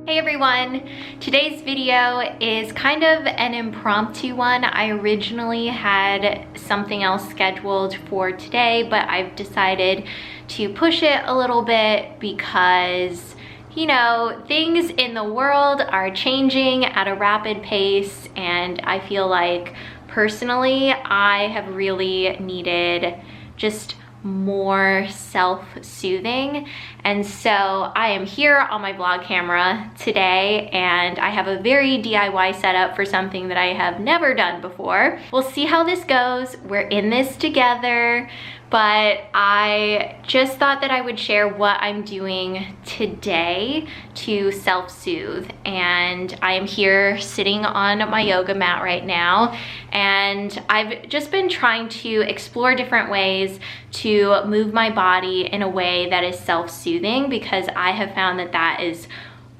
Hey everyone! Today's video is kind of an impromptu one. I originally had something else scheduled for today, but I've decided to push it a little bit because, you know, things in the world are changing at a rapid pace, and I feel like personally I have really needed just more self-soothing. And so I am here on my vlog camera today, and I have a very DIY setup for something that I have never done before. We'll see how this goes. We're in this together, but I just thought that I would share what I'm doing today to self-soothe. And I am here sitting on my yoga mat right now, and I've just been trying to explore different ways to move my body in a way that is self-soothing, because I have found that that is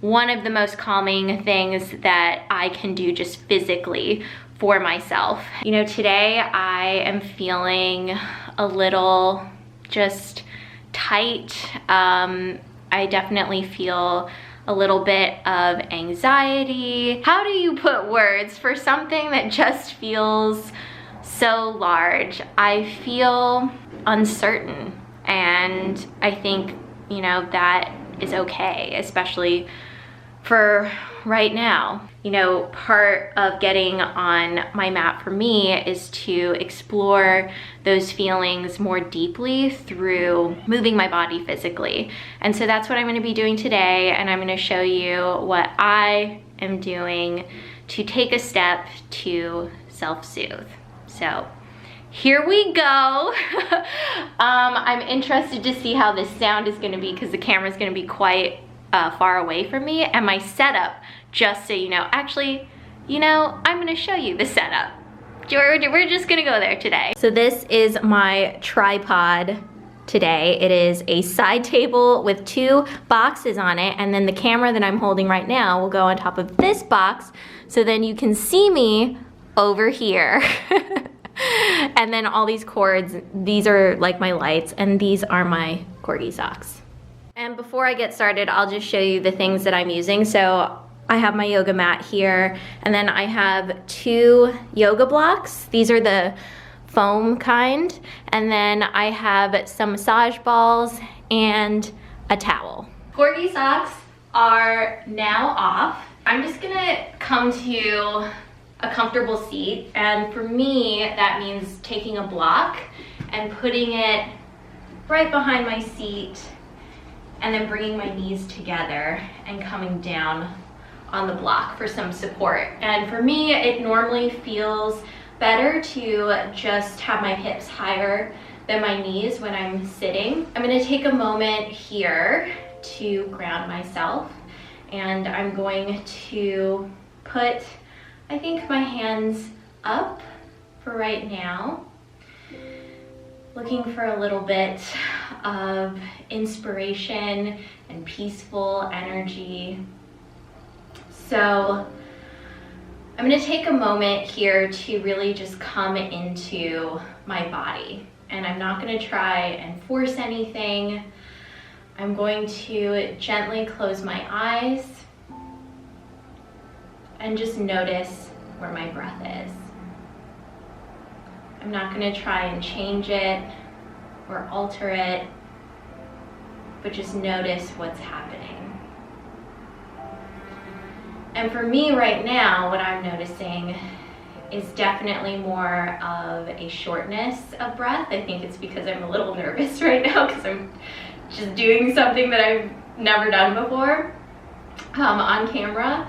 one of the most calming things that I can do just physically for myself. You know, today I am feeling a little just tight. I definitely feel a little bit of anxiety. How do you put words for something that just feels so large? I feel uncertain, and I think, you know, that is okay, especially for right now. You know, part of getting on my mat for me is to explore those feelings more deeply through moving my body physically. And so that's what I'm gonna be doing today, and I'm gonna show you what I am doing to take a step to self-soothe. So here we go. I'm interested to see how this sound is gonna be, because the camera is gonna be quite far away from me, and my setup, just so you know, actually, you know, I'm gonna show you the setup. We're just gonna go there today. So this is my tripod today. It is a side table with 2 boxes on it, and then the camera that I'm holding right now will go on top of this box, so then you can see me over here. And then all these cords, these are like my lights, and these are my corgi socks. And before I get started, I'll just show you the things that I'm using. So I have my yoga mat here, and then I have 2 yoga blocks. These are the foam kind. And then I have some massage balls and a towel. Corgi socks are now off. I'm just gonna come to a comfortable seat, and for me, that means taking a block and putting it right behind my seat, and then bringing my knees together and coming down on the block for some support. And for me, it normally feels better to just have my hips higher than my knees when I'm sitting. I'm gonna take a moment here to ground myself, and I'm going to put, I think, my hands up for right now, looking for a little bit of inspiration and peaceful energy. So I'm gonna take a moment here to really just come into my body, and I'm not gonna try and force anything. I'm going to gently close my eyes and just notice where my breath is. I'm not gonna try and change it or alter it, but just notice what's happening. And for me right now, what I'm noticing is definitely more of a shortness of breath. I think it's because I'm a little nervous right now, because I'm just doing something that I've never done before on camera.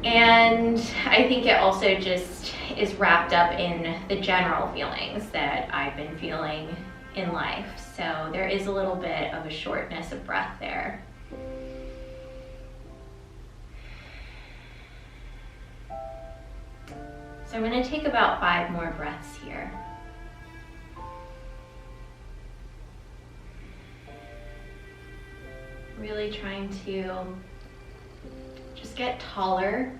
And I think it also just is wrapped up in the general feelings that I've been feeling in life. So there is a little bit of a shortness of breath there. So I'm gonna take about 5 more breaths here. Really trying to just get taller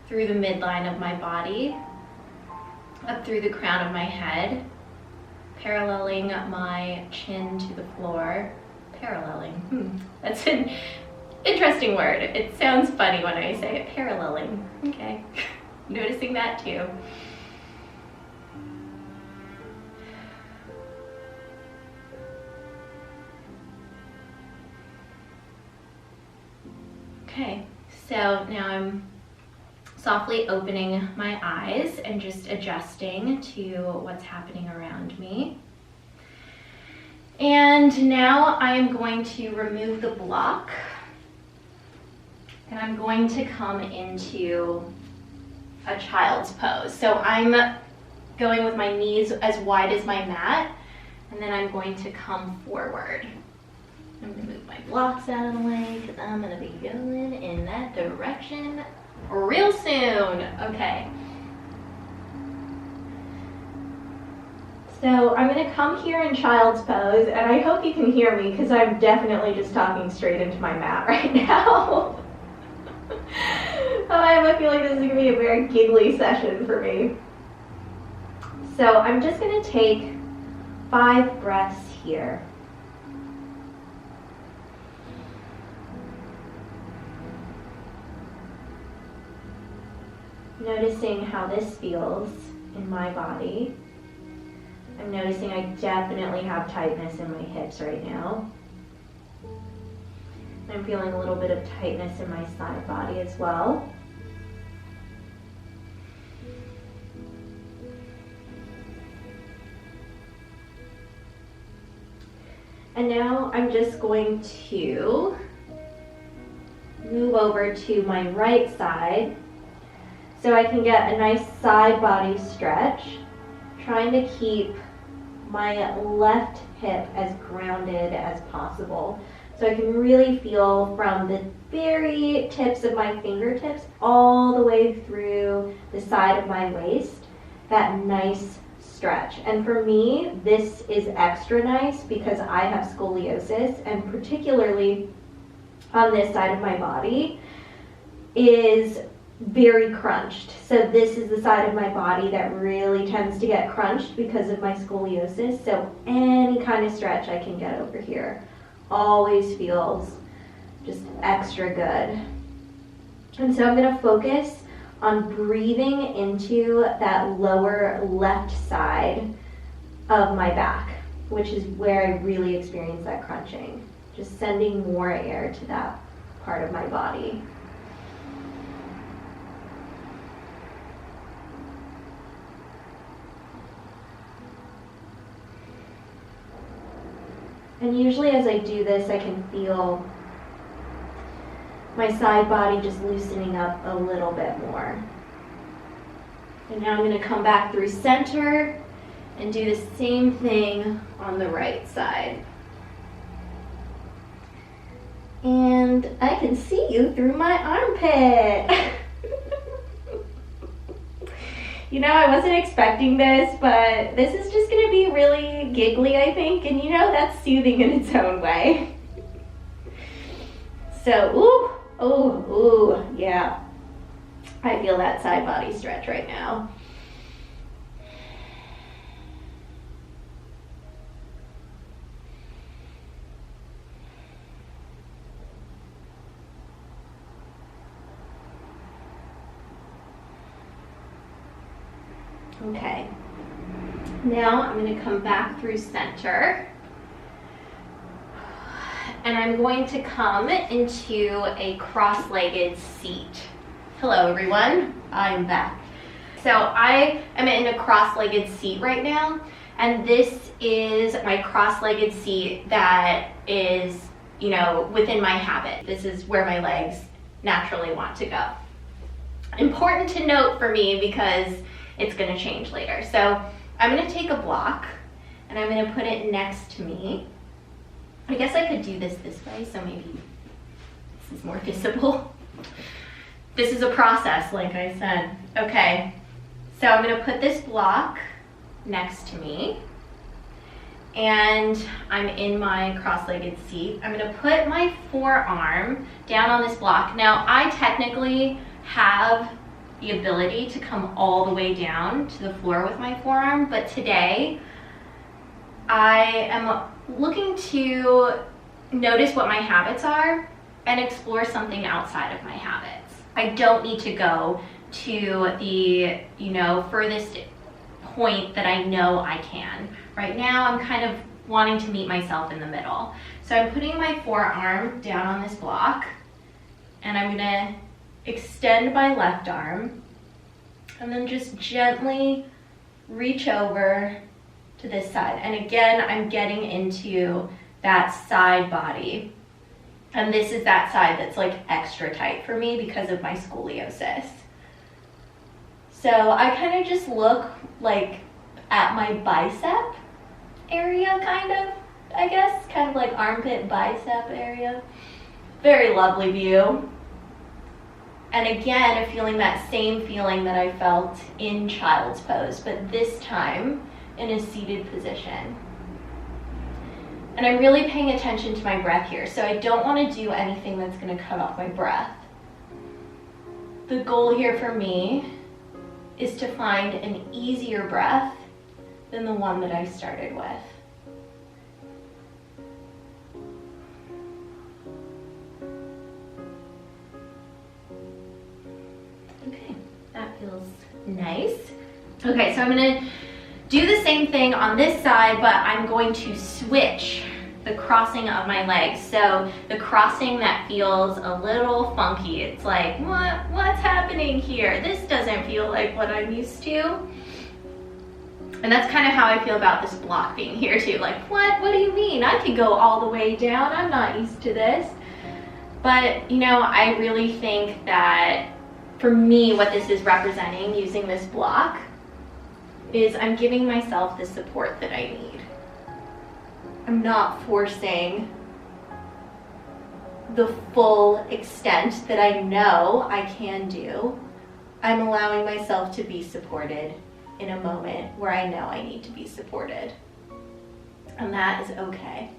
through the midline of my body, up through the crown of my head, paralleling my chin to the floor. Paralleling, that's an interesting word. It sounds funny when I say it. Paralleling. Okay. Noticing that too. Okay, so now I'm softly opening my eyes and just adjusting to what's happening around me. And now I am going to remove the block, and I'm going to come into a child's pose. So I'm going with my knees as wide as my mat, and then I'm going to come forward. I'm gonna move my blocks out of the way because I'm gonna be going in that direction real soon. Okay. So I'm gonna come here in child's pose, and I hope you can hear me because I'm definitely just talking straight into my mat right now. I have a feeling this is gonna be a very giggly session for me. So I'm just gonna take 5 breaths here. Noticing how this feels in my body. I'm noticing I definitely have tightness in my hips right now. I'm feeling a little bit of tightness in my side body as well. And now I'm just going to move over to my right side so I can get a nice side body stretch, trying to keep my left hip as grounded as possible. So I can really feel from the very tips of my fingertips all the way through the side of my waist, that nice stretch. And for me, this is extra nice because I have scoliosis, and particularly on this side of my body is very crunched. So this is the side of my body that really tends to get crunched because of my scoliosis. So any kind of stretch I can get over here always feels just extra good. And so I'm going to focus on breathing into that lower left side of my back, which is where I really experience that crunching. Just sending more air to that part of my body. And usually as I do this, I can feel my side body just loosening up a little bit more. And now I'm going to come back through center and do the same thing on the right side. And I can see you through my armpit. You know, I wasn't expecting this, but this is just going to be really giggly, I think. And you know, that's soothing in its own way. So, ooh, yeah. I feel that side body stretch right now. Okay, now I'm going to come back through center, and I'm going to come into a cross-legged seat. Hello everyone, I'm back. So I am in a cross-legged seat right now, and this is my cross-legged seat that is, you know, within my habit. This is where my legs naturally want to go. Important to note for me because it's going to change later. So I'm going to take a block and I'm going to put it next to me. I guess I could do this way, so maybe this is more visible. This is a process, like I said. Okay, so I'm going to put this block next to me, and I'm in my cross-legged seat. I'm going to put my forearm down on this block. Now, I technically have the ability to come all the way down to the floor with my forearm, but today I am looking to notice what my habits are and explore something outside of my habits. I don't need to go to the, furthest point that I know I can. Right now, I'm kind of wanting to meet myself in the middle. So I'm putting my forearm down on this block, and I'm gonna extend my left arm, and then just gently reach over to this side. And again, I'm getting into that side body. And this is that side that's like extra tight for me because of my scoliosis. So I kind of just look like at my bicep area, kind of, I guess, kind of like armpit bicep area. Very lovely view. And again, feeling that same feeling that I felt in child's pose, but this time in a seated position. And I'm really paying attention to my breath here, so I don't want to do anything that's going to cut off my breath. The goal here for me is to find an easier breath than the one that I started with. Okay, that feels nice. Okay, so I'm gonna do the same thing on this side, but I'm going to switch the crossing of my legs. So the crossing that feels a little funky. It's like, what's happening here? This doesn't feel like what I'm used to. And that's kind of how I feel about this block being here too. Like, what do you mean? I can go all the way down. I'm not used to this. But, I really think that for me, what this is representing using this block is I'm giving myself the support that I need. I'm not forcing the full extent that I know I can do. I'm allowing myself to be supported in a moment where I know I need to be supported. And that is okay.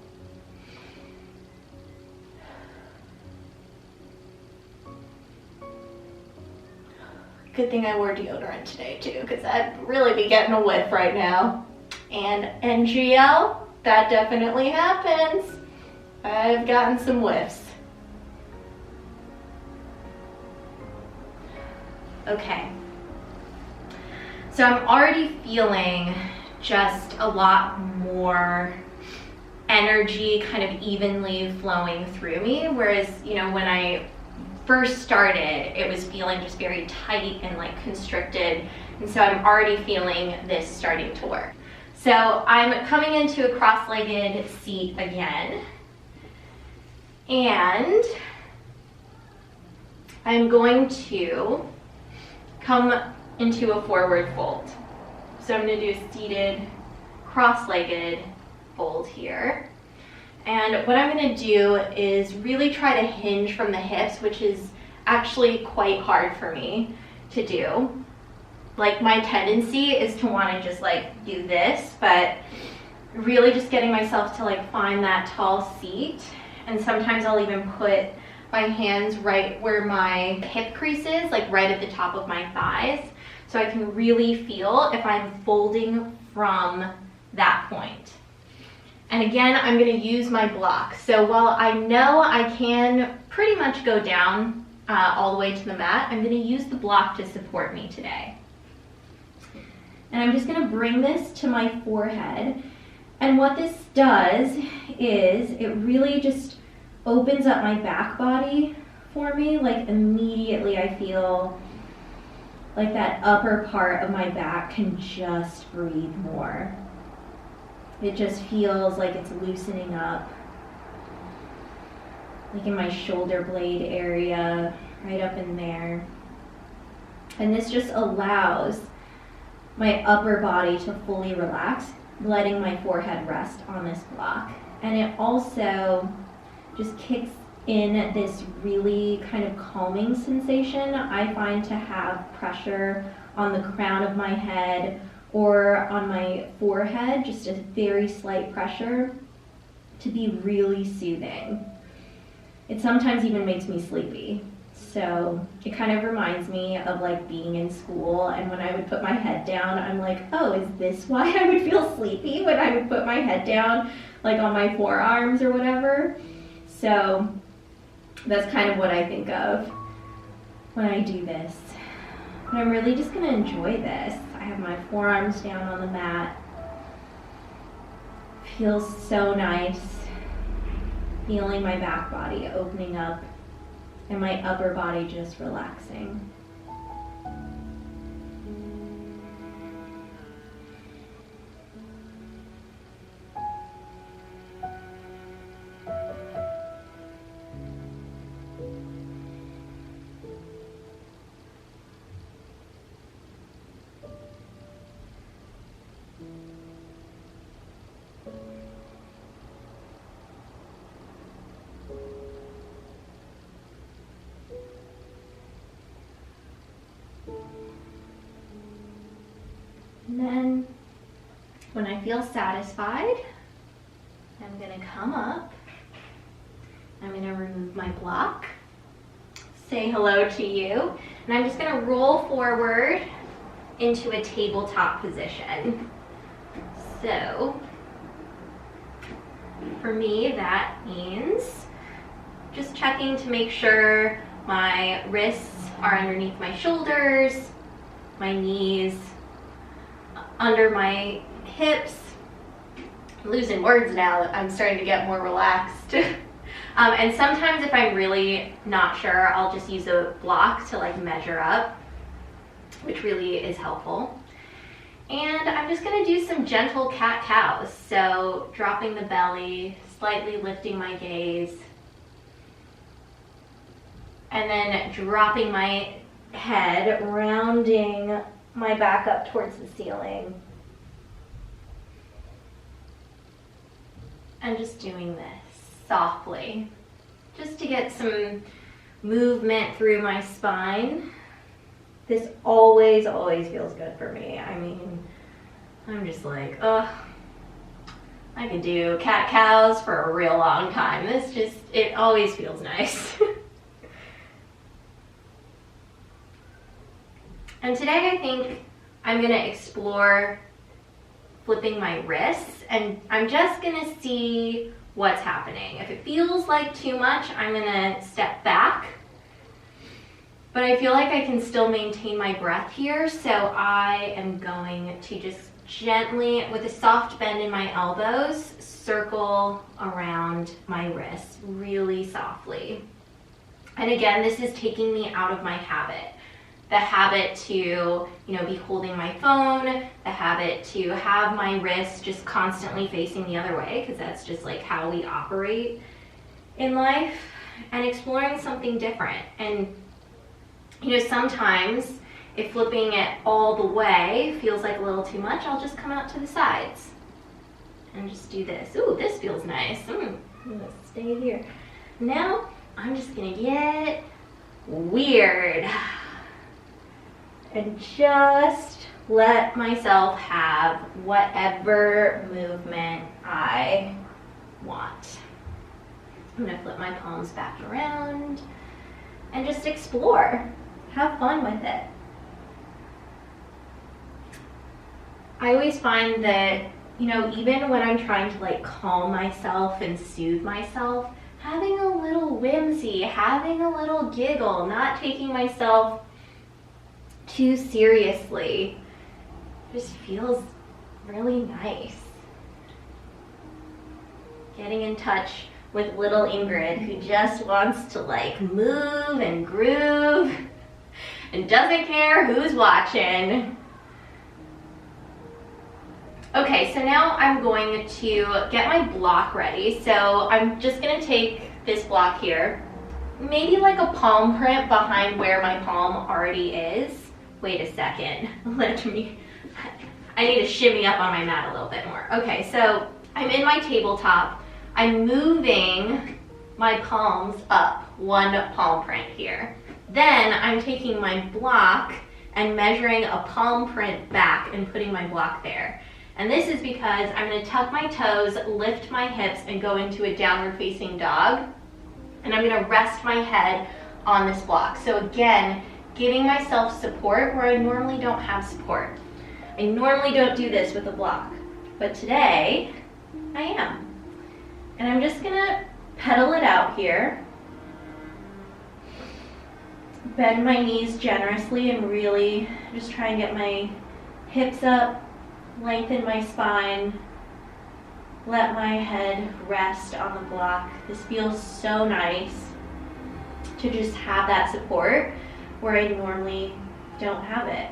Good thing I wore deodorant today too, because I'd really be getting a whiff right now. And NGL, that definitely happens. I've gotten some whiffs. Okay. So I'm already feeling just a lot more energy kind of evenly flowing through me, whereas, when I first started, it was feeling just very tight and like constricted, and so I'm already feeling this starting to work. So I'm coming into a cross-legged seat again, and I'm going to come into a forward fold. So I'm going to do a seated cross-legged fold here. And what I'm going to do is really try to hinge from the hips, which is actually quite hard for me to do. Like, my tendency is to want to just like do this, but really just getting myself to like find that tall seat. And sometimes I'll even put my hands right where my hip crease is, like right at the top of my thighs, so I can really feel if I'm folding from that point. And again, I'm going to use my block. So while I know I can pretty much go down all the way to the mat, I'm going to use the block to support me today. And I'm just going to bring this to my forehead. And what this does is it really just opens up my back body for me. Like, immediately I feel like that upper part of my back can just breathe more. It just feels like it's loosening up, like in my shoulder blade area, right up in there. And this just allows my upper body to fully relax, letting my forehead rest on this block. And it also just kicks in this really kind of calming sensation. I find to have pressure on the crown of my head or on my forehead, just a very slight pressure, to be really soothing. It sometimes even makes me sleepy. So it kind of reminds me of like being in school, and when I would put my head down, I'm like, oh, is this why I would feel sleepy when I would put my head down like on my forearms or whatever? So That's kind of what I think of when I do this. But I'm really just gonna enjoy this. I have my forearms down on the mat. Feels so nice. Feeling my back body opening up and my upper body just relaxing. And then when I feel satisfied, I'm gonna come up, I'm gonna remove my block, say hello to you, and I'm just gonna roll forward into a tabletop position. So for me, that means just checking to make sure my wrists are underneath my shoulders, my knees under my hips. I'm losing words now. I'm starting to get more relaxed. And sometimes if I'm really not sure, I'll just use a block to like measure up, which really is helpful. And I'm just gonna do some gentle cat-cows. So dropping the belly, slightly lifting my gaze, and then dropping my head, rounding my back up towards the ceiling. And just doing this softly, just to get some movement through my spine. This always feels good for me. I mean, I'm just like, ugh, I could do cat-cows for a real long time. It always feels nice. And today I think I'm gonna explore flipping my wrists, and I'm just gonna see what's happening. If it feels like too much, I'm gonna step back. But I feel like I can still maintain my breath here, so I am going to just gently, with a soft bend in my elbows, circle around my wrists really softly. And again, this is taking me out of my habit. The habit to, be holding my phone, the habit to have my wrist just constantly facing the other way, because that's just like how we operate in life, and exploring something different. And sometimes if flipping it all the way feels like a little too much, I'll just come out to the sides and just do this. Ooh, this feels nice. I'm gonna stay here. Now I'm just gonna get weird and just let myself have whatever movement I want. I'm gonna flip my palms back around and just explore. Have fun with it. I always find that, even when I'm trying to like calm myself and soothe myself, having a little whimsy, having a little giggle, not taking myself too seriously, just feels really nice. Getting in touch with little Ingrid, who just wants to like move and groove and doesn't care who's watching. Okay, so now I'm going to get my block ready. So I'm just gonna take this block here, maybe like a palm print behind where my palm already is. Wait a second, I need to shimmy up on my mat a little bit more. Okay, so I'm in my tabletop. I'm moving my palms up one palm print here. Then I'm taking my block and measuring a palm print back and putting my block there. And this is because I'm gonna tuck my toes, lift my hips, and go into a downward facing dog. And I'm gonna rest my head on this block. So again, giving myself support where I normally don't have support. I normally don't do this with a block, but today I am. And I'm just gonna pedal it out here. bend my knees generously and really just try and get my hips up, lengthen my spine, let my head rest on the block. This feels so nice to just have that support where I normally don't have it.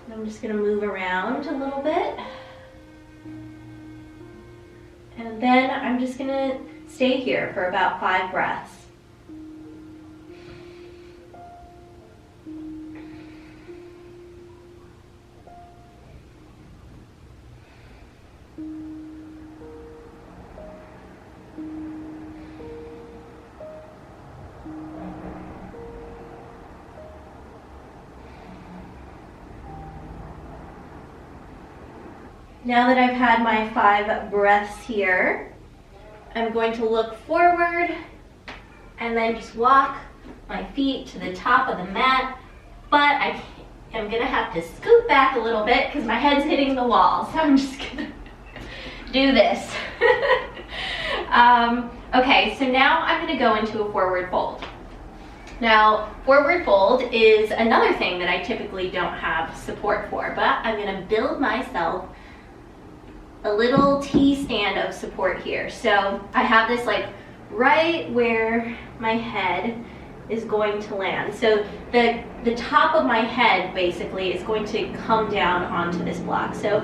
And I'm just gonna move around a little bit. And then I'm just gonna stay here for about 5 breaths. Now that I've had my 5 breaths here, I'm going to look forward and then just walk my feet to the top of the mat, but I am gonna have to scoot back a little bit because my head's hitting the wall, so I'm just gonna do this. Okay, so now I'm gonna go into a forward fold. Now, forward fold is another thing that I typically don't have support for, but I'm gonna build myself a little T-stand of support here. So I have this like right where my head is going to land. So the top of my head basically is going to come down onto this block. So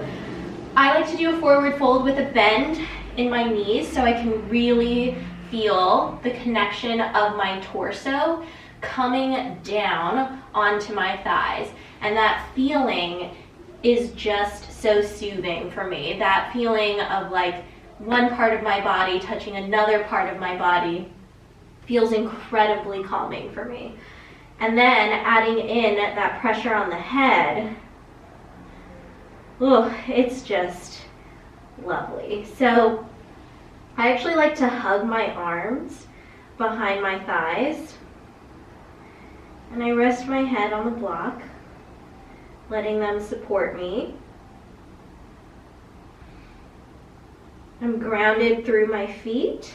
I like to do a forward fold with a bend in my knees so I can really feel the connection of my torso coming down onto my thighs. And that feeling is just so soothing for me. That feeling of like one part of my body touching another part of my body feels incredibly calming for me. And then adding in that pressure on the head, oh, it's just lovely. So I actually like to hug my arms behind my thighs, and I rest my head on the block, letting them support me. I'm grounded through my feet.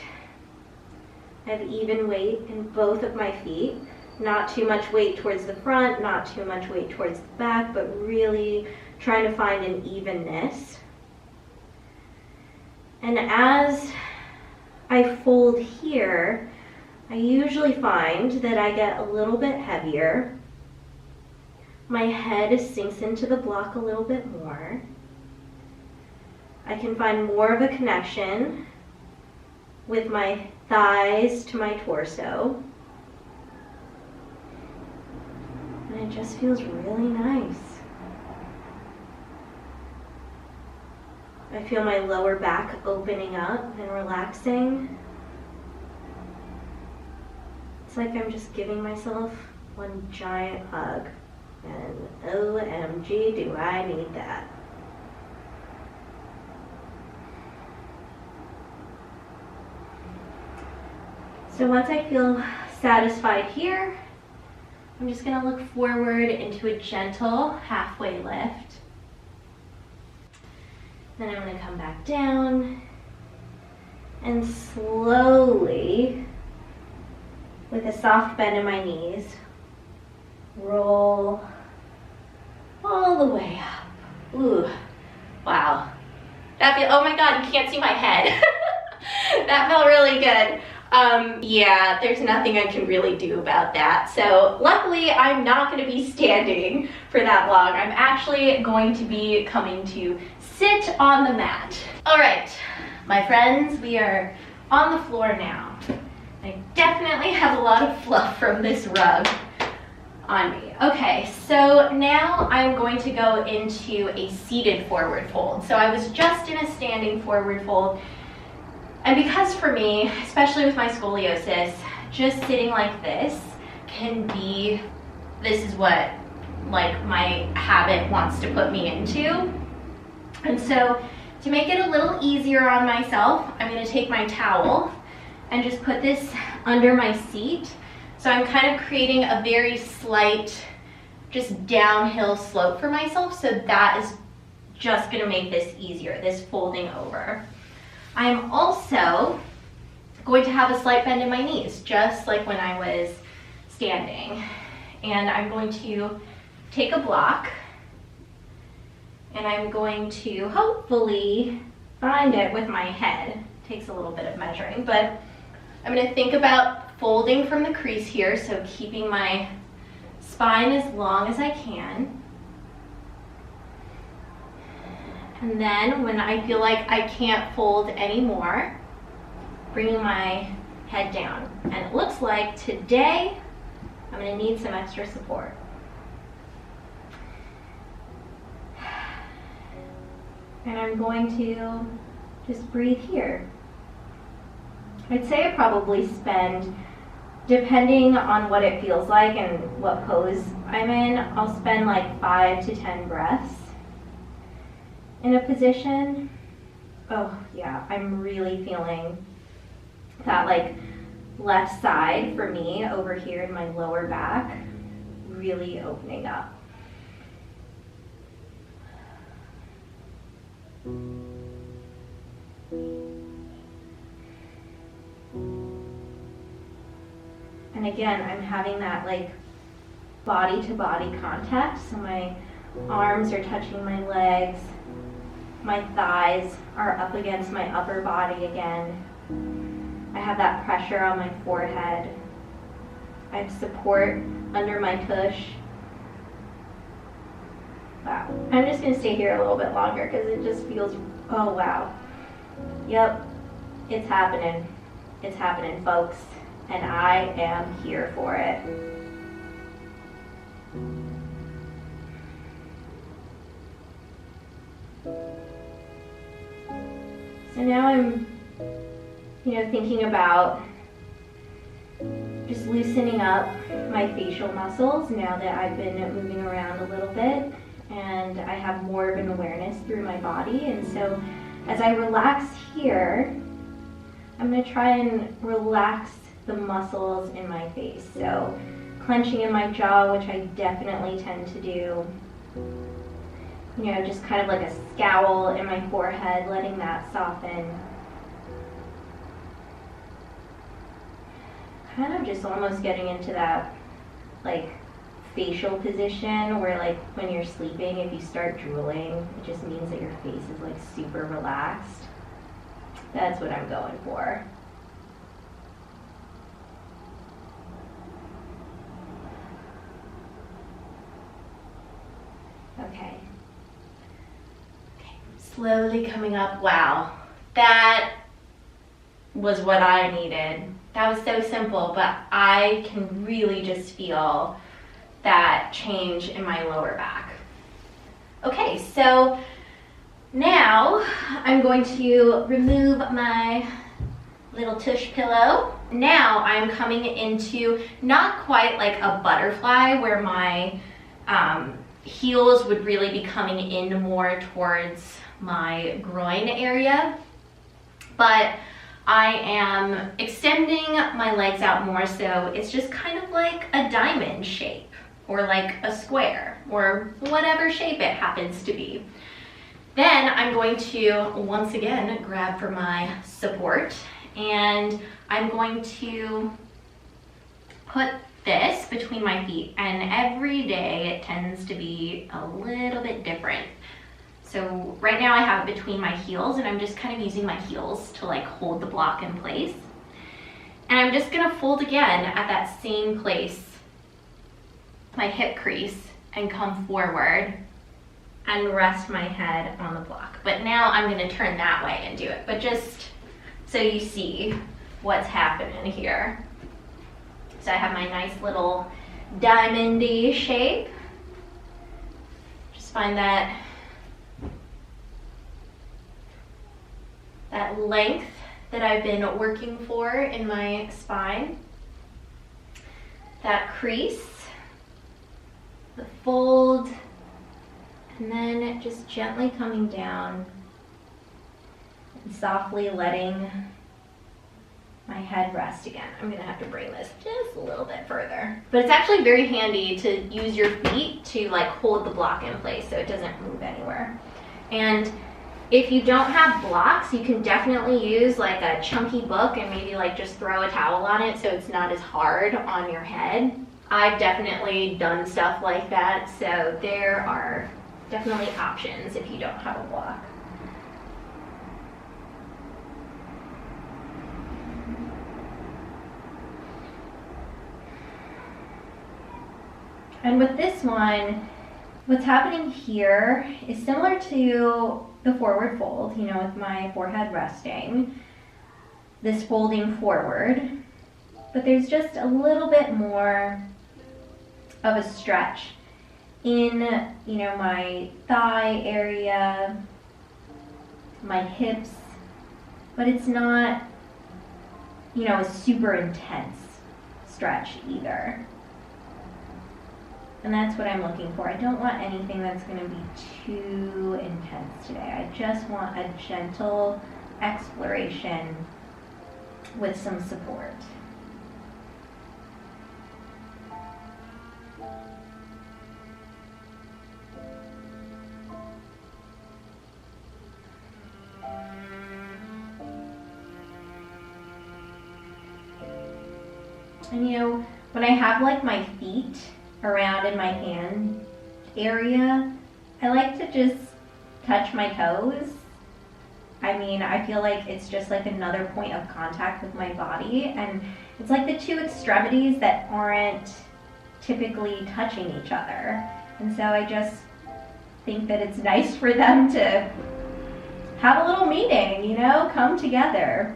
I have even weight in both of my feet. Not too much weight towards the front, not too much weight towards the back, but really trying to find an evenness. And as I fold here, I usually find that I get a little bit heavier. My head sinks into the block a little bit more. I can find more of a connection with my thighs to my torso. And it just feels really nice. I feel my lower back opening up and relaxing. It's like I'm just giving myself one giant hug. And OMG, do I need that. So once I feel satisfied here, I'm just gonna look forward into a gentle halfway lift. Then I'm gonna come back down and slowly, with a soft bend in my knees, roll all the way up. Ooh, wow. That feel, oh my God, you can't see my head. That felt really good. Yeah, there's nothing I can really do about that. So luckily I'm not going to be standing for that long. I'm actually going to be coming to sit on the mat. All right, my friends, we are on the floor now. I definitely have a lot of fluff from this rug on me. Okay, so now I'm going to go into a seated forward fold. So I was just in a standing forward fold. And because for me, especially with my scoliosis, just sitting like this can be, this is what like my habit wants to put me into. And so to make it a little easier on myself, I'm gonna take my towel and just put this under my seat. So I'm kind of creating a very slight, just downhill slope for myself. So that is just gonna make this easier, this folding over. I'm also going to have a slight bend in my knees, just like when I was standing. And I'm going to take a block, and I'm going to hopefully find it with my head. Takes a little bit of measuring, but I'm going to think about folding from the crease here, so keeping my spine as long as I can. And then when I feel like I can't fold anymore, bringing my head down. And it looks like today I'm going to need some extra support. And I'm going to just breathe here. I'd say I probably spend, depending on what it feels like and what pose I'm in, I'll spend like 5 to 10 breaths in a position. Oh yeah, I'm really feeling that like left side for me over here in my lower back really opening up. And again, I'm having that like body to body contact, so my arms are touching my legs, my thighs are up against my upper body again. I have that pressure on my forehead. I have support under my tush. Wow. I'm just going to stay here a little bit longer because it just feels, oh wow. Yep, it's happening. It's happening, folks. And I am here for it. So now I'm, thinking about just loosening up my facial muscles now that I've been moving around a little bit and I have more of an awareness through my body. And so as I relax here, I'm going to try and relax the muscles in my face. So clenching in my jaw, which I definitely tend to do. Just kind of like a scowl in my forehead, letting that soften. Kind of just almost getting into that like facial position where like when you're sleeping, if you start drooling, it just means that your face is like super relaxed. That's what I'm going for. Okay. Slowly coming up. Wow, that was what I needed. That was so simple, but I can really just feel that change in my lower back. Okay, so now I'm going to remove my little tush pillow. Now I'm coming into not quite like a butterfly where my heels would really be coming in more towards my groin area, but I am extending my legs out more, so it's just kind of like a diamond shape or like a square or whatever shape it happens to be. Then I'm going to once again grab for my support, and I'm going to put this between my feet, and every day it tends to be a little bit different. So right now I have it between my heels, and I'm just kind of using my heels to like hold the block in place. And I'm just gonna fold again at that same place, my hip crease, and come forward and rest my head on the block. But now I'm gonna turn that way and do it, but just so you see what's happening here. So I have my nice little diamond-y shape. Just find that length that I've been working for in my spine. That crease, the fold, and then just gently coming down and softly letting my head rest again. I'm gonna have to bring this just a little bit further. But it's actually very handy to use your feet to like hold the block in place so it doesn't move anywhere. And If you don't have blocks, you can definitely use like a chunky book and maybe like just throw a towel on it so it's not as hard on your head. I've definitely done stuff like that, so there are definitely options if you don't have a block. And with this one, what's happening here is similar to the forward fold, you know, with my forehead resting, this folding forward, but there's just a little bit more of a stretch in, you know, my thigh area, my hips, but it's not, you know, a super intense stretch either. And that's what I'm looking for. I don't want anything that's going to be too intense today. I just want a gentle exploration with some support. And you know, when I have like my feet around in my hand area, I like to just touch my toes. I mean, I feel like it's just like another point of contact with my body, and it's like the two extremities that aren't typically touching each other. And so I just think that it's nice for them to have a little meeting, you know, come together.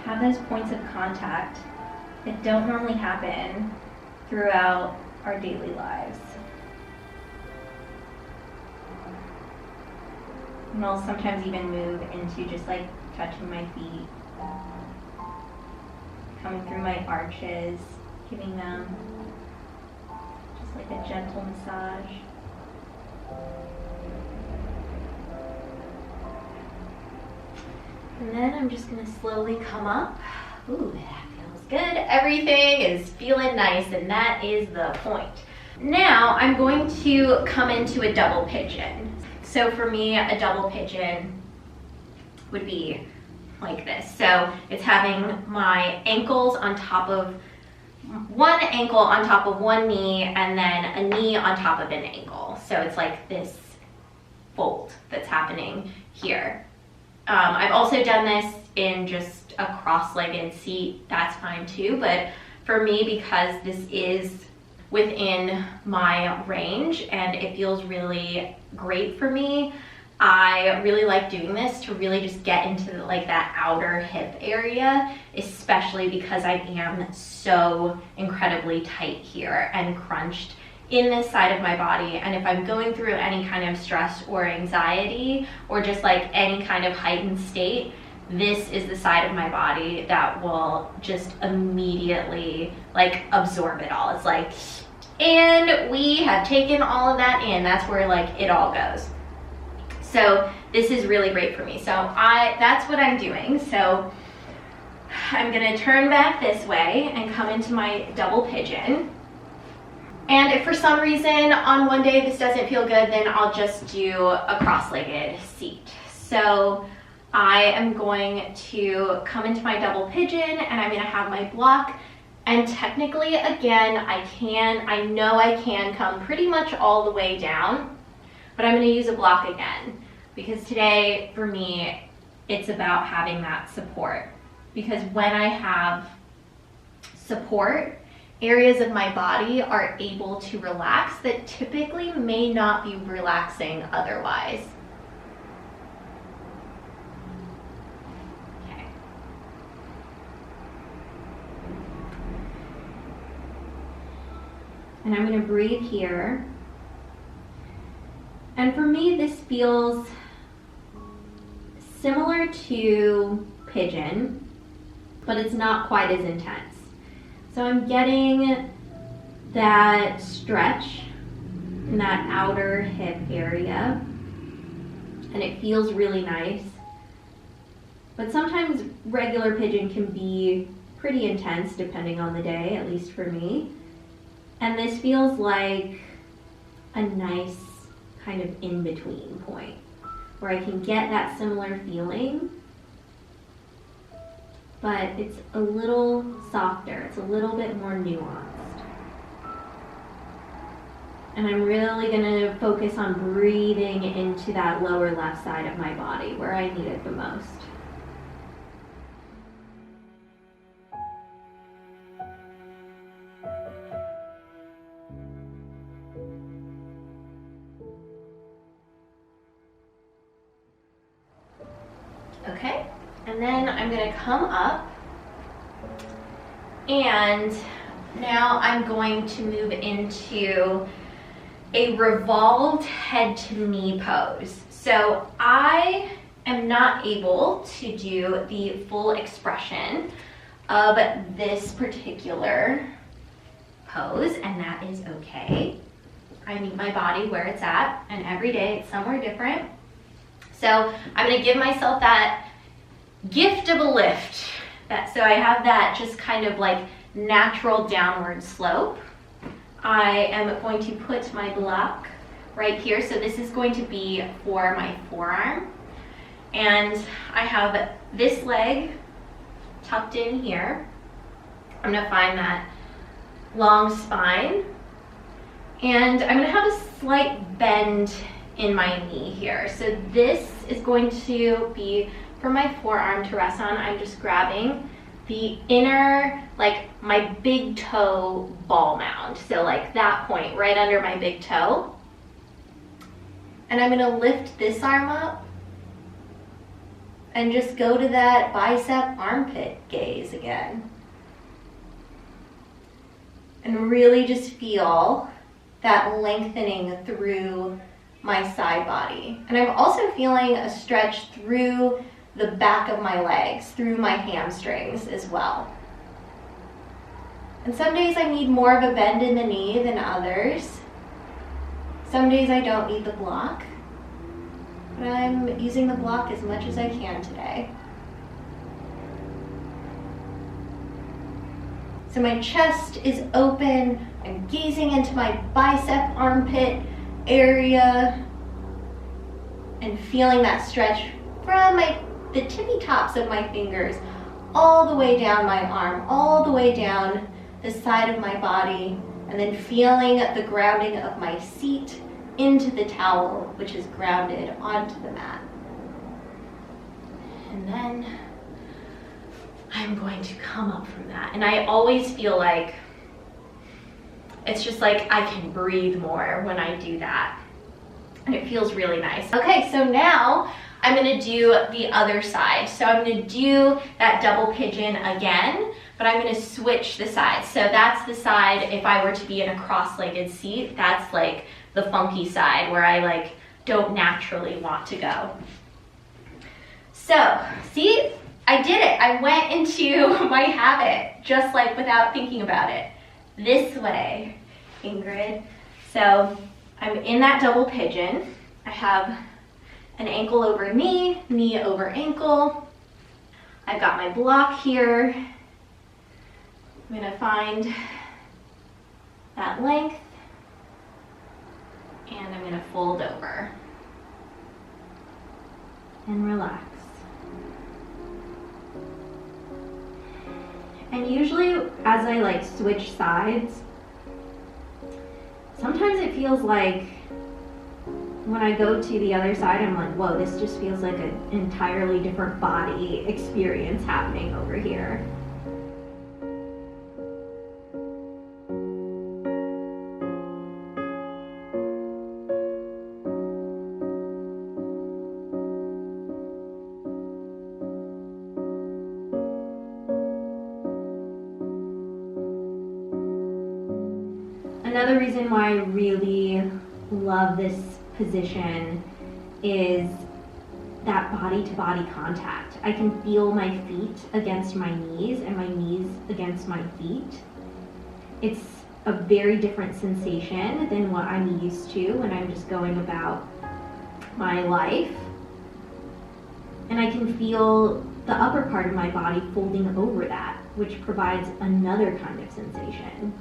Have those points of contact that don't normally happen throughout our daily lives. And I'll sometimes even move into just like touching my feet, coming through my arches, giving them just like a gentle massage. And then I'm just gonna slowly come up. Ooh, that feels good. Everything is feeling nice, and that is the point. Now I'm going to come into a double pigeon. So for me, a double pigeon would be like this. So it's having my ankles on top of one ankle on top of one knee, and then a knee on top of an ankle. So it's like this fold that's happening here. I've also done this in just a cross-legged seat. That's fine too, but for me, because this is within my range and it feels really great for me, I really like doing this to really just get into like that outer hip area, especially because I am so incredibly tight here and crunched in this side of my body. And if I'm going through any kind of stress or anxiety or just like any kind of heightened state, this is the side of my body that will just immediately like absorb it all. It's like, and we have taken all of that in. That's where like it all goes. So this is really great for me. So that's what I'm doing. So I'm gonna turn back this way and come into my double pigeon. And if for some reason on one day this doesn't feel good, then I'll just do a cross-legged seat. So I am going to come into my double pigeon and I'm gonna have my block. And technically, again, I know I can come pretty much all the way down, but I'm gonna use a block again because today, for me, it's about having that support. Because when I have support, areas of my body are able to relax that typically may not be relaxing otherwise. Okay. And I'm going to breathe here. And for me, this feels similar to pigeon, but it's not quite as intense. So I'm getting that stretch in that outer hip area, and it feels really nice. But sometimes regular pigeon can be pretty intense depending on the day, at least for me. And this feels like a nice kind of in-between point where I can get that similar feeling, but it's a little softer, it's a little bit more nuanced. And I'm really gonna focus on breathing into that lower left side of my body where I need it the most. Okay, and then I'm gonna come up, and now I'm going to move into a revolved head to knee pose. So I am not able to do the full expression of this particular pose, and that is okay. I meet my body where it's at, and every day it's somewhere different. So I'm gonna give myself that gift of a lift. So I have that just kind of like natural downward slope. I am going to put my block right here. So this is going to be for my forearm. And I have this leg tucked in here. I'm gonna find that long spine. And I'm gonna have a slight bend in my knee here. So this is going to be for my forearm to rest on. I'm just grabbing the inner, like my big toe ball mound. So like that point right under my big toe. And I'm gonna lift this arm up and just go to that bicep armpit gaze again. And really just feel that lengthening through my side body. And I'm also feeling a stretch through the back of my legs, through my hamstrings as well. And some days I need more of a bend in the knee than others. Some days I don't need the block, but I'm using the block as much as I can today. So my chest is open, I'm gazing into my bicep armpit area and feeling that stretch from the tippy tops of my fingers all the way down my arm, all the way down the side of my body, and then feeling the grounding of my seat into the towel, which is grounded onto the mat. And then I'm going to come up from that. And I always feel like it's just like I can breathe more when I do that. And it feels really nice. Okay, so now I'm gonna do the other side. So I'm gonna do that double pigeon again, but I'm gonna switch the sides. So that's the side, if I were to be in a cross-legged seat, that's like the funky side where I like don't naturally want to go. So, see, I did it. I went into my habit, just like without thinking about it. This way, Ingrid. So I'm in that double pigeon. I have an ankle over knee, knee over ankle. I've got my block here. I'm gonna find that length and I'm gonna fold over and relax. And usually as I like switch sides, sometimes it feels like when I go to the other side, I'm like, whoa, this just feels like an entirely different body experience happening over here. Another reason why I really love this position is that body-to-body contact. I can feel my feet against my knees and my knees against my feet. It's a very different sensation than what I'm used to when I'm just going about my life. And I can feel the upper part of my body folding over that, which provides another kind of sensation.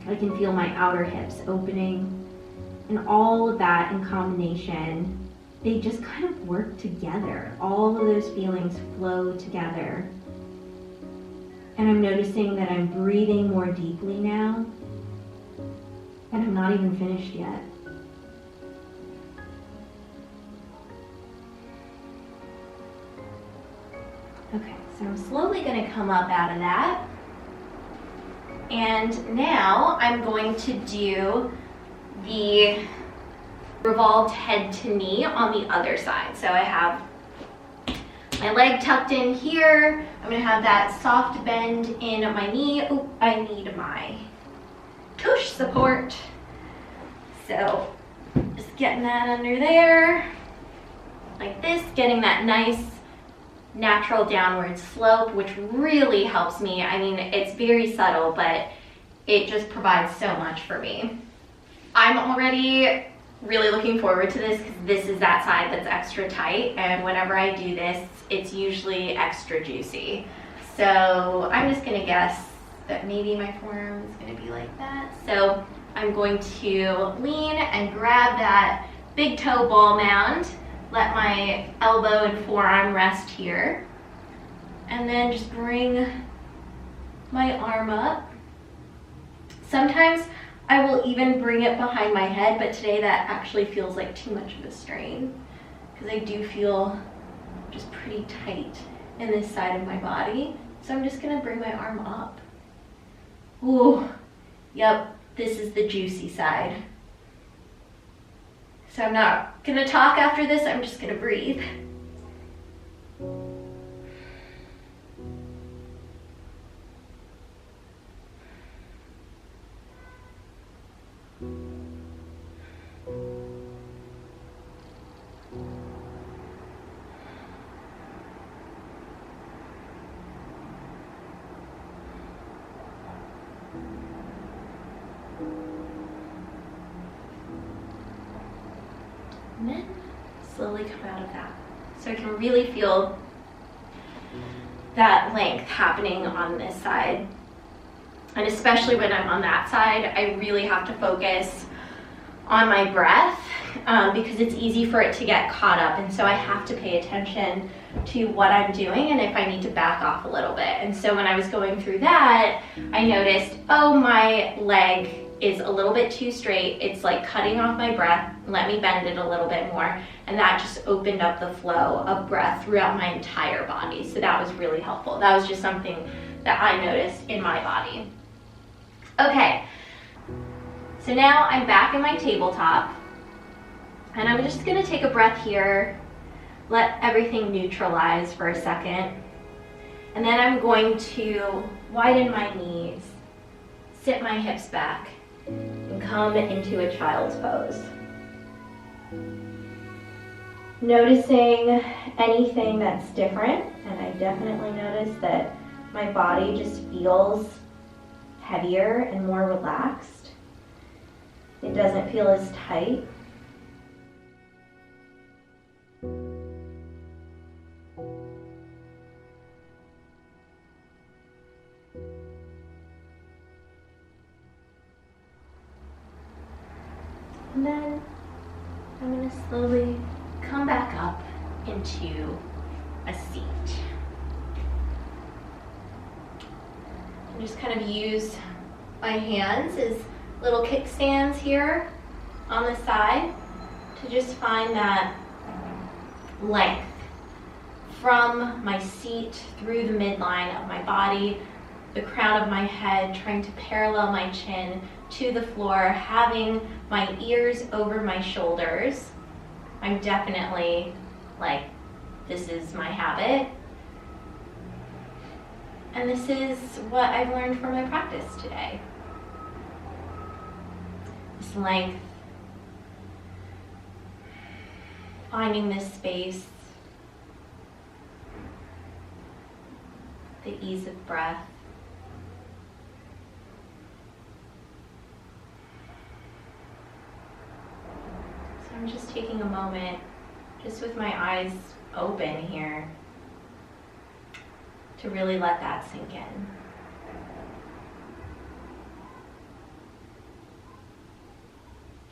I can feel my outer hips opening And all of that in combination, they just kind of work together. All of those feelings flow together. And I'm noticing that I'm breathing more deeply now. And I'm not even finished yet. Okay, so I'm slowly going to come up out of that. And now I'm going to do the revolved head to knee on the other side. So I have my leg tucked in here. I'm going to have that soft bend in my knee. Oh, I need my tush support. So just getting that under there like this, getting that nice natural downward slope, which really helps me. I mean, it's very subtle, but it just provides so much for me. I'm already really looking forward to this because this is that side that's extra tight, and whenever I do this, it's usually extra juicy. So I'm just gonna guess that maybe my forearm is gonna be like that. So I'm going to lean and grab that big toe ball mound, let my elbow and forearm rest here, and then just bring my arm up. Sometimes I will even bring it behind my head, but today that actually feels like too much of a strain because I do feel just pretty tight in this side of my body. So I'm just gonna bring my arm up. Ooh, yep, this is the juicy side. So I'm not gonna talk after this, I'm just gonna breathe. And then slowly come out of that. So I can really feel that length happening on this side. And especially when I'm on that side, I really have to focus on my breath because it's easy for it to get caught up. And so I have to pay attention to what I'm doing and if I need to back off a little bit. And so when I was going through that, I noticed, oh, my leg is a little bit too straight. It's like cutting off my breath. Let me bend it a little bit more. And that just opened up the flow of breath throughout my entire body. So that was really helpful. That was just something that I noticed in my body. Okay, so now I'm back in my tabletop and I'm just gonna take a breath here, let everything neutralize for a second. And then I'm going to widen my knees, sit my hips back, and come into a child's pose. Noticing anything that's different, and I definitely notice that my body just feels heavier and more relaxed. It doesn't feel as tight. And then I'm going to slowly come back up into a seat. And just kind of use my hands as little kickstands here on the side to just find that length from my seat through the midline of my body, the crown of my head, trying to parallel my chin to the floor, having my ears over my shoulders. I'm definitely like, this is my habit. And this is what I've learned from my practice today. This length, finding this space, the ease of breath. So I'm just taking a moment, just with my eyes open here, to really let that sink in.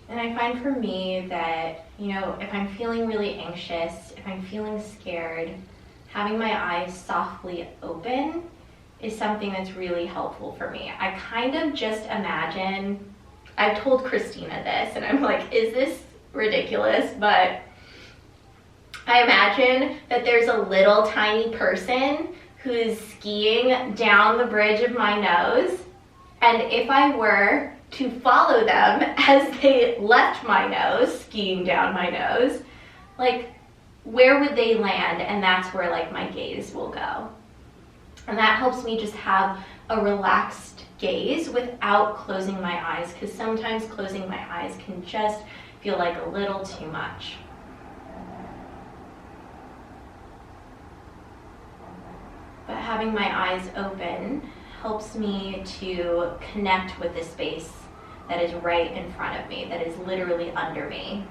And I find for me that, you know, if I'm feeling really anxious, if I'm feeling scared, having my eyes softly open is something that's really helpful for me. I kind of just imagine, I've told Christina this and I'm like, is this ridiculous? But I imagine that there's a little tiny person who's skiing down the bridge of my nose, and if I were to follow them as they left my nose, skiing down my nose, like, where would they land? And that's where like my gaze will go. And that helps me just have a relaxed gaze without closing my eyes, because sometimes closing my eyes can just feel like a little too much. But having my eyes open helps me to connect with the space that is right in front of me, that is literally under me.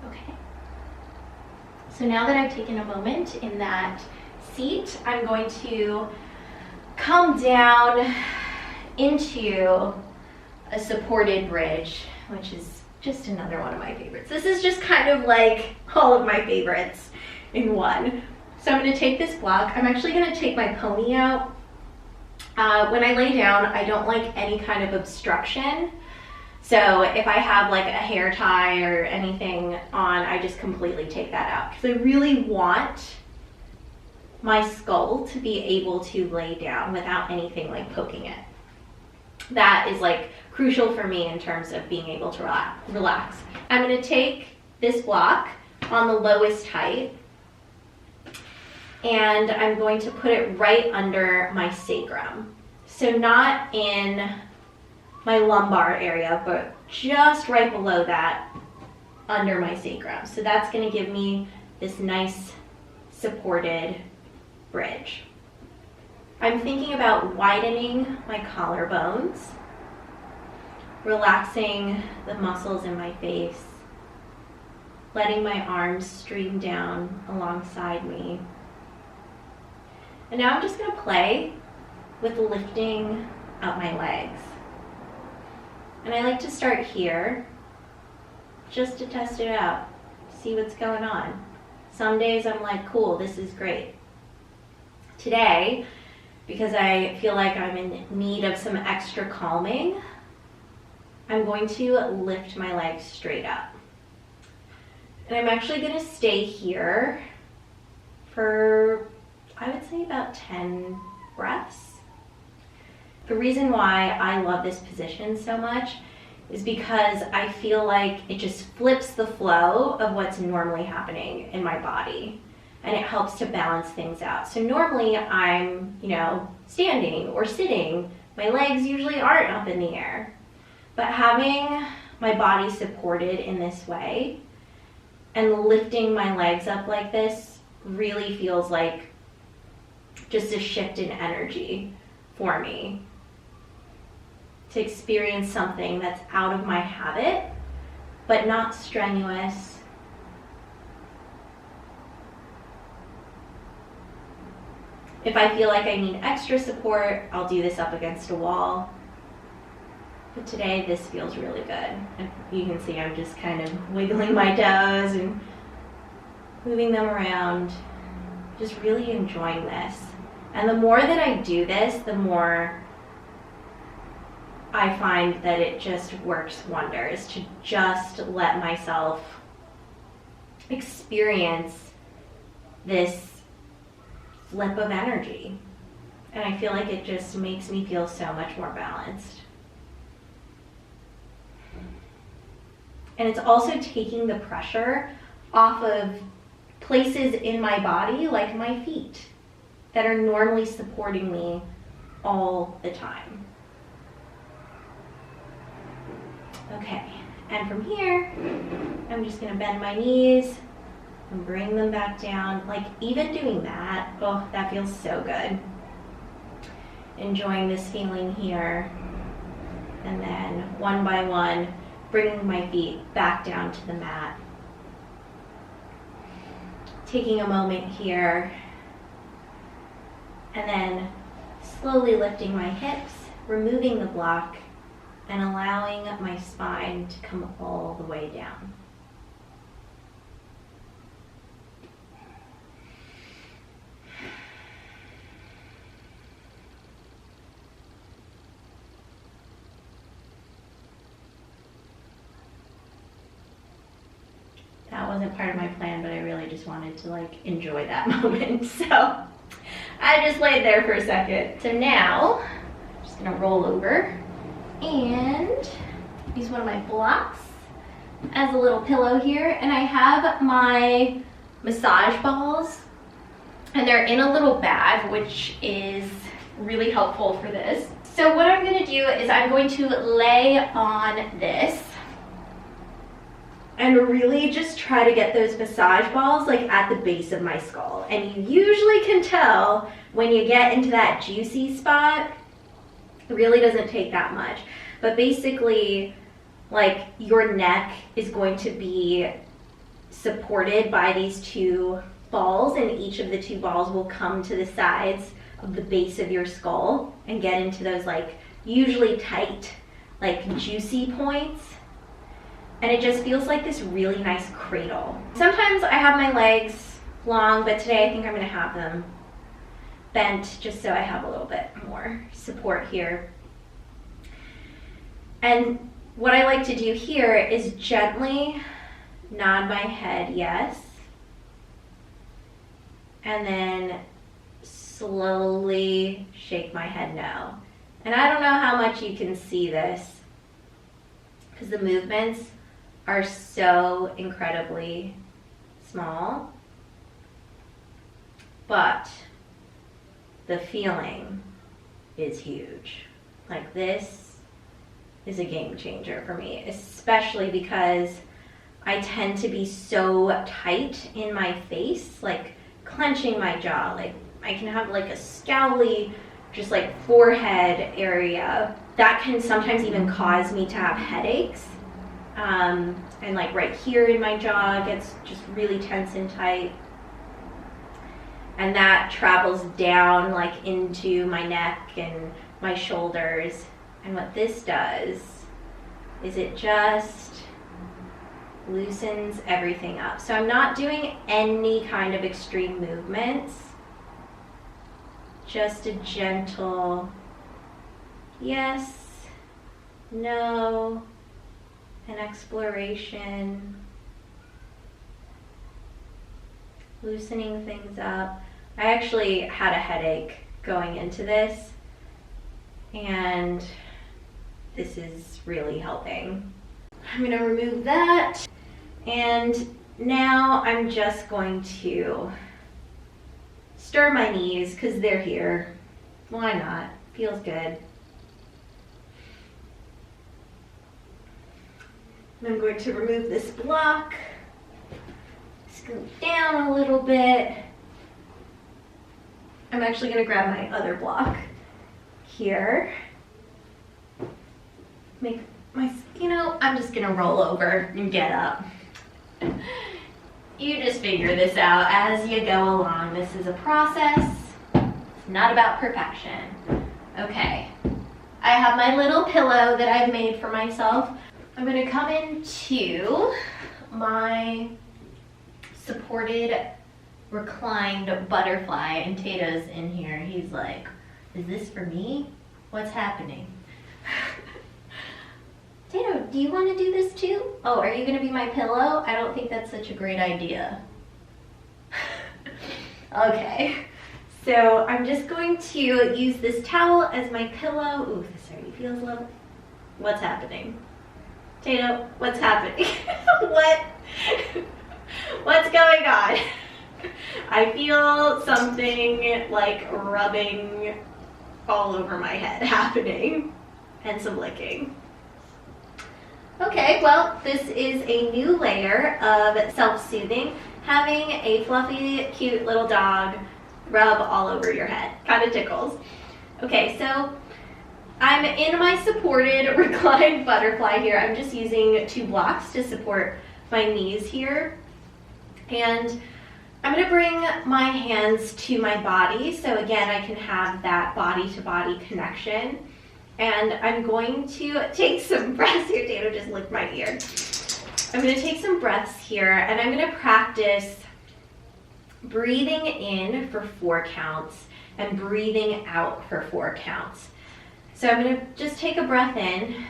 Okay. So now that I've taken a moment in that seat, I'm going to come down into a supported bridge, which is just another one of my favorites. This is just kind of like all of my favorites in one. So I'm going to take this block. I'm actually going to take my pony out. When I lay down, I don't like any kind of obstruction. So if I have like a hair tie or anything on, I just completely take that out, because I really want my skull to be able to lay down without anything like poking it. That is like crucial for me in terms of being able to relax. I'm going to take this block on the lowest height, and I'm going to put it right under my sacrum. So not in my lumbar area, but just right below that, under my sacrum. So that's going to give me this nice supported bridge. I'm thinking about widening my collarbones, relaxing the muscles in my face, letting my arms stream down alongside me. And now I'm just going to play with lifting up my legs. And I like to start here just to test it out, see what's going on. Some days I'm like, cool, this is great. Today, because I feel like I'm in need of some extra calming, I'm going to lift my legs straight up. And I'm actually going to stay here for, I would say, about 10 breaths. The reason why I love this position so much is because I feel like it just flips the flow of what's normally happening in my body, and it helps to balance things out. So normally I'm, standing or sitting, my legs usually aren't up in the air. But having my body supported in this way and lifting my legs up like this really feels like just a shift in energy for me, to experience something that's out of my habit, but not strenuous. If I feel like I need extra support, I'll do this up against a wall. But today, this feels really good. And you can see I'm just kind of wiggling my toes and moving them around, just really enjoying this. And the more that I do this, the more I find that it just works wonders to just let myself experience this flip of energy. And I feel like it just makes me feel so much more balanced. And it's also taking the pressure off of places in my body, like my feet, that are normally supporting me all the time. Okay, and from here, I'm just gonna bend my knees and bring them back down. Like, even doing that, oh, that feels so good. Enjoying this feeling here. And then one by one, bringing my feet back down to the mat. Taking a moment here, and then Slowly lifting my hips, removing the block, and allowing my spine to come all the way down. That wasn't part of my plan, but I really just wanted to like enjoy that moment. So I just laid there for a second. So now I'm just gonna roll over and use one of my blocks as a little pillow here. And I have my massage balls and they're in a little bag, which is really helpful for this. So what I'm gonna do is I'm going to lay on this and really just try to get those massage balls like at the base of my skull. And you usually can tell when you get into that juicy spot. It really doesn't take that much. But basically, like your neck is going to be supported by these two balls, and each of the two balls will come to the sides of the base of your skull and get into those like usually tight, like juicy points. And it just feels like this really nice cradle. Sometimes I have my legs long, but today I think I'm gonna have them bent just so I have a little bit more support here. And what I like to do here is gently nod my head yes, and then slowly shake my head no. And I don't know how much you can see this because the movements are so incredibly small, but the feeling is huge. Like this is a game changer for me, especially because I tend to be so tight in my face, like clenching my jaw. Like I can have like a scowly, just like forehead area that can sometimes even cause me to have headaches. And like right here in my jaw gets just really tense and tight. And that travels down like into my neck and my shoulders. And what this does is it just loosens everything up. So I'm not doing any kind of extreme movements, just a gentle yes, no, an exploration, loosening things up. I actually had a headache going into this, and this is really helping. I'm gonna remove that, and now I'm just going to stir my knees because they're here. Why not? Feels good. I'm going to remove this block, scoot down a little bit. I'm actually going to grab my other block here. Make my, I'm just going to roll over and get up. You just figure this out as you go along. This is a process. It's not about perfection. Okay. I have my little pillow that I've made for myself. I'm going to come into my supported reclined butterfly, and Tato's in here. He's like, is this for me? What's happening? Tato, do you want to do this too? Oh, are you going to be my pillow? I don't think that's such a great idea. Okay, so I'm just going to use this towel as my pillow. Ooh, this already feels lovely. What's happening? Tato, what's happening? What's going on? I feel something like rubbing all over my head happening, and some licking. Okay, well, this is a new layer of self-soothing, having a fluffy, cute little dog rub all over your head. Kind of tickles. Okay, so I'm in my supported reclined butterfly here. I'm just using 2 blocks to support my knees here. And I'm gonna bring my hands to my body, so again, I can have that body-to-body connection. And I'm going to take some breaths here. Tato just licked my ear. I'm gonna take some breaths here, and I'm gonna practice breathing in for 4 counts and breathing out for 4 counts. So I'm gonna just take a breath in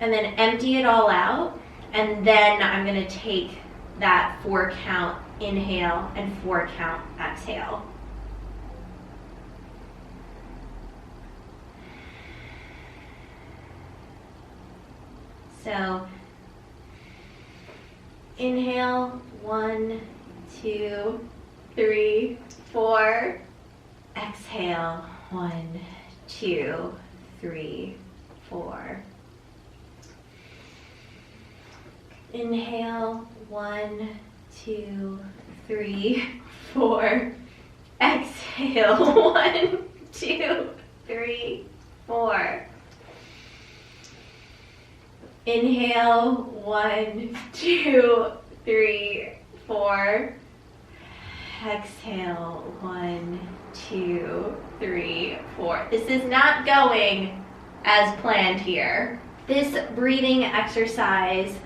and then empty it all out, and then I'm gonna take that 4 count inhale and 4 count exhale. So inhale, 1, 2, 3, 4. Exhale, 1, 2, 3, 4. Inhale, 1, 2, 3, 4. Exhale, 1, 2, 3, 4. Inhale, 1, 2, 3, 4. Exhale, 1, 2, 3, 4. This is not going as planned here. This breathing exercise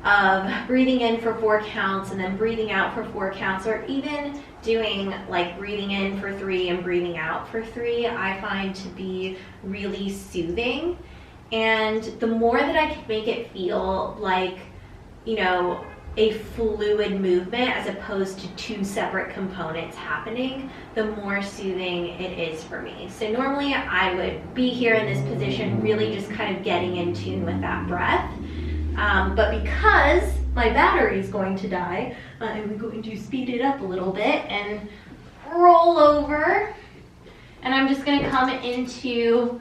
of breathing in for 4 counts and then breathing out for 4 counts, or even doing like breathing in for 3 and breathing out for 3, I find to be really soothing. And the more that I can make it feel like, you know, a fluid movement as opposed to 2 separate components happening, the more soothing it is for me. So normally I would be here in this position really just kind of getting in tune with that breath. But because my battery is going to die, I'm going to speed it up a little bit and roll over. And I'm just gonna come into,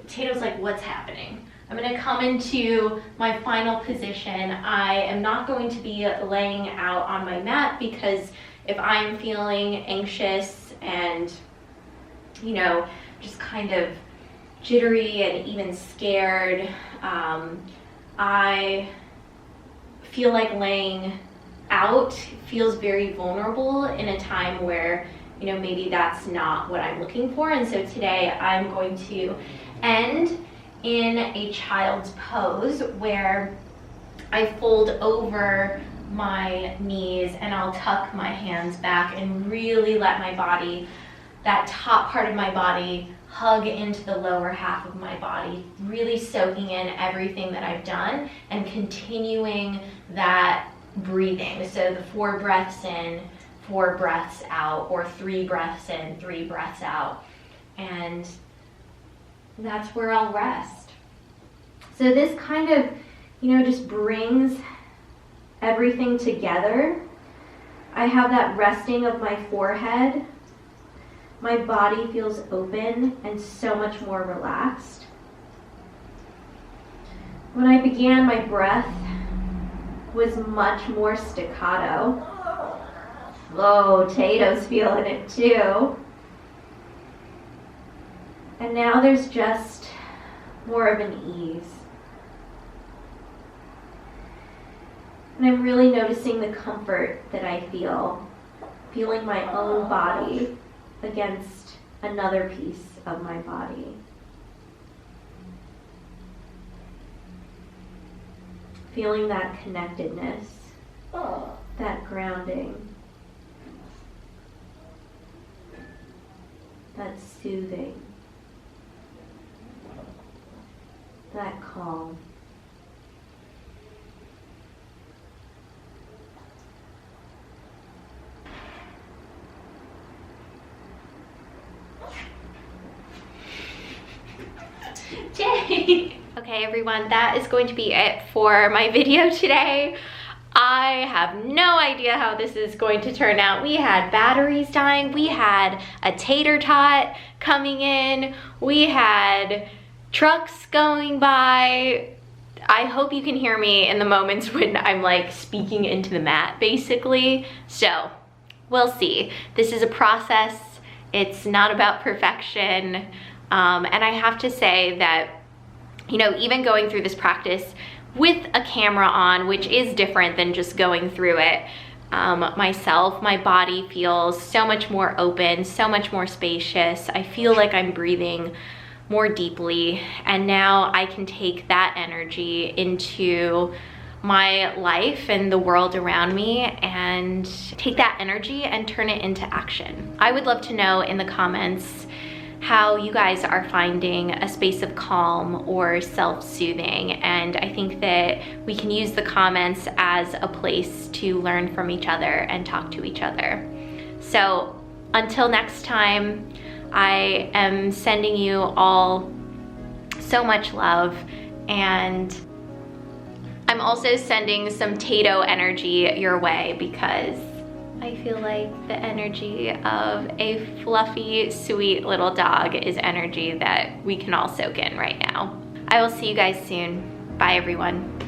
Tato's like, what's happening? I'm gonna come into my final position. I am not going to be laying out on my mat, because if I'm feeling anxious and, you know, just kind of jittery and even scared, I feel like laying out feels very vulnerable in a time where, you know, maybe that's not what I'm looking for. And so today I'm going to end in a child's pose where I fold over my knees and I'll tuck my hands back and really let my body, that top part of my body, hug into the lower half of my body, really soaking in everything that I've done and continuing that breathing. So the 4 breaths in, 4 breaths out, or 3 breaths in, 3 breaths out. And that's where I'll rest. So this kind of, you know, just brings everything together. I have that resting of my forehead. My body feels open and so much more relaxed. When I began, my breath was much more staccato. Oh, Tato's feeling it too. And now there's just more of an ease. And I'm really noticing the comfort that I feel, feeling my own body against another piece of my body. Feeling that connectedness, that grounding, that soothing, that calm. Yay! Okay everyone, that is going to be it for my video today. I have no idea how this is going to turn out. We had batteries dying, we had a tater tot coming in, we had trucks going by. I hope you can hear me in the moments when I'm like speaking into the mat basically. So we'll see. This is a process. It's not about perfection. And I have to say that, you know, even going through this practice with a camera on, which is different than just going through it, myself. My body feels so much more open, so much more spacious. I feel like I'm breathing more deeply, and now I can take that energy into my life and the world around me and take that energy and turn it into action. I would love to know in the comments how you guys are finding a space of calm or self-soothing, and I think that we can use the comments as a place to learn from each other and talk to each other. So until next time, I am sending you all so much love, and I'm also sending some Tato energy your way because I feel like the energy of a fluffy, sweet little dog is energy that we can all soak in right now. I will see you guys soon. Bye, everyone.